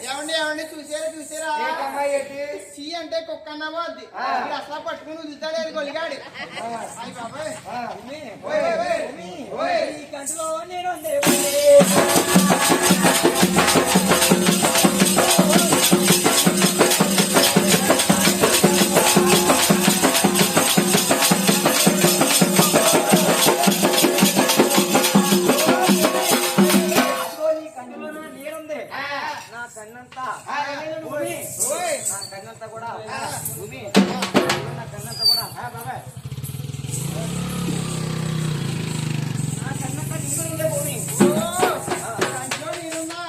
ఏమండి చూసారా చీ అంటే కుక్క అన్నావా అది అసలు పట్టుకుని వదులుతాడు గొలిగాడు కంటిలో నేను కన్నంతా కూడా భూమి నా కన్నంతా కూడా బాబాయ్ నా కన్నంతా నీలో భూమి కంట్లో నేనున్నా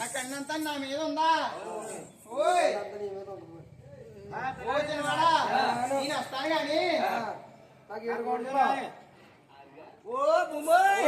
నా కన్నంతా నా మీద ఉందా ఓయ్ నేను వస్తాను కానీ ఓ ముంబై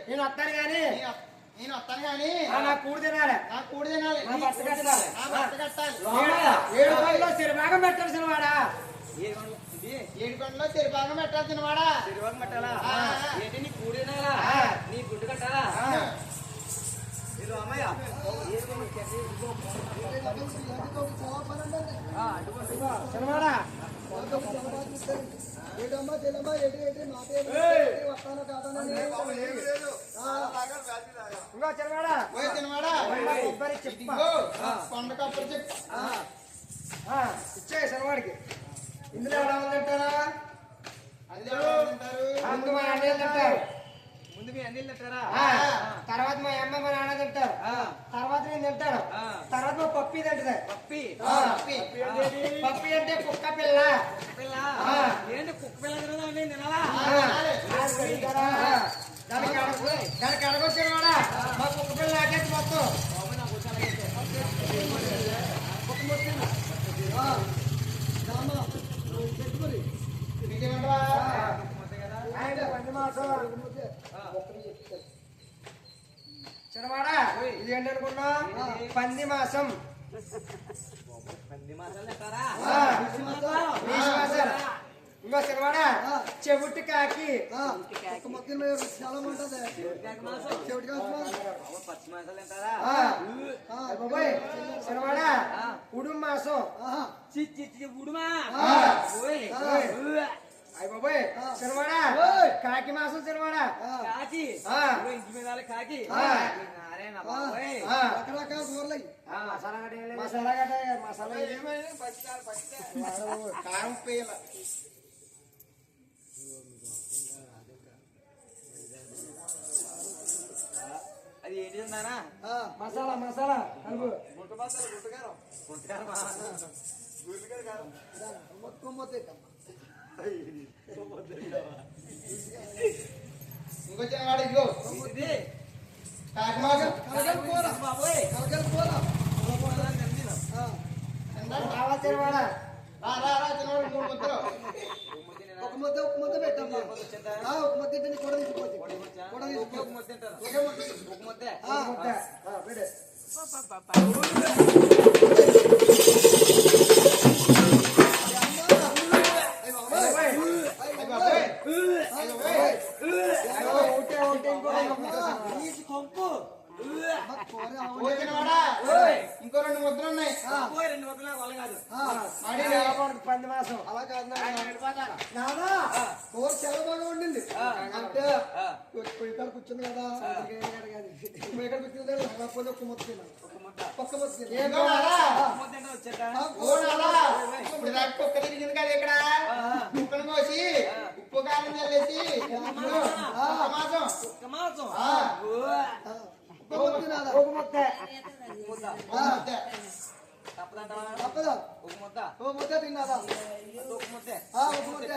నేను వస్తాను కానీ నా కూడి తినాలి నా బట్ట కట్టాలి 7 గంటలో సిరిభాగం పెట్టాలి సినిమాడా 7 గంటలో సిరిభాగం పెట్టాలి సినిమాడా సిరిభాగం పెట్టాలా ఏంటి నీ కూడి తినాలా నీ గుడ్డు కట్టాలా అమ్మయ్య సినిమాడా ఇచ్చే శనివాడికి ఇందులో ఎవరు తింటారా ముందు మా అన్నయ్యలు తింటారు ముందు మీ అన్నయ్యలు తింటారా తర్వాత మా అమ్మ మా నాన్న తింటారు తర్వాత నేను తింటాను తర్వాత మా పప్పి తింటది పప్పి అంటే కుక్క పిల్ల ఏంటి కుక్క పిల్ల తినాలా దానికి అడగొచ్చాను కూడా మా కుక్క పిల్ల నాకేసి మొత్తం చిన్నవాడా ఇది ఏంటి అనుకున్నా పంది మాసం ఇంకో సినిమాడా చెవిటి కాకి చాలా ఉంటది సినిమాడా ఉడుం మాసం ఉడుమా అయ్య బాబాయ్ సినిమాడా కాకి మాసం సినిమాడా కాకి ఇంటి మీద కాకి మసాలా గడ్డ మసాలా కారం పేల అది ఏంటి ఉందానా మసాలా కలుపు ఇంకొచ్చిన వాడు ఇదిగో ఒక ముద్ద పెట్టమ్మా ఒక ముద్ద తింటే కూడా ఇంకో 2 ముద్దలు ఉన్నాయి 2 ముద్దలు వల్ల కాదు పంది మాసం అలా కాదు కూర సెలవు కూర్చుంది కదా ఇక్కడ కూర్చుంది ఒక్క మొత్తం పక్క మొత్తం ఇప్పుడు దాకా కుక్క తిరిగింది కదా ఇక్కడ కుక్కను కోసి ఉప్పు కారం చల్లేసి తప్పదా ఓ ముద్ద తిన్నాదా ఒక ముద్ద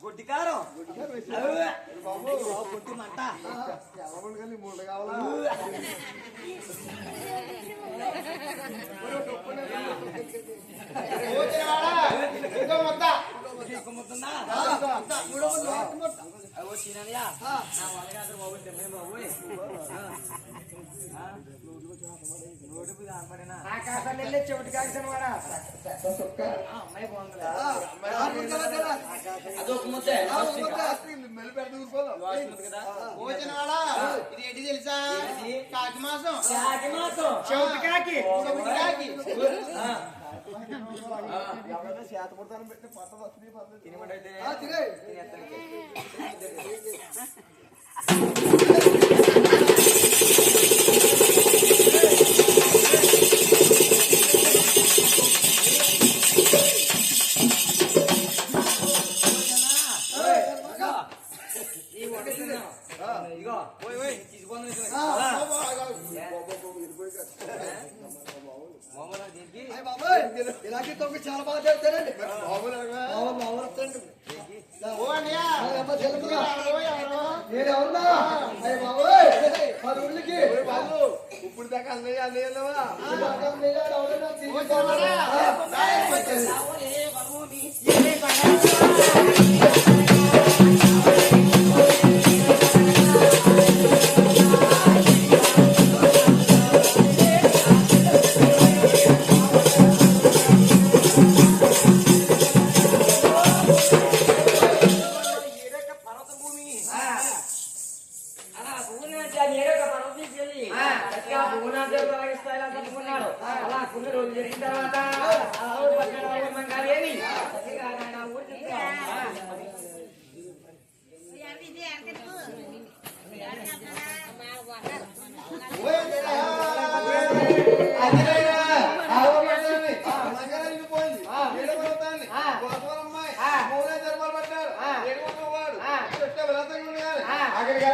గుడ్డి కారం గుడ్డి మంట మూడు కావాలా ఆకాశాన్ని వెళ్ళి చెవిటి కాల్సిన వాడా అమ్మాయి భోజనవాడా ఇది ఏంటి తెలుసా కాకి మాసం చెవిటి కాకి చేత పడతాను పెట్టి పట్ట వస్తుంది ఇలాగే తొమ్మిది చాలా బాగా చెప్తారండి నేను ఎవరున్నా అయ్యి బాబోయ్ పది ఊళ్ళకి బాబు ఇప్పుడు దాకా అన్నయ్య అన్నయ్యవా అక్కడికి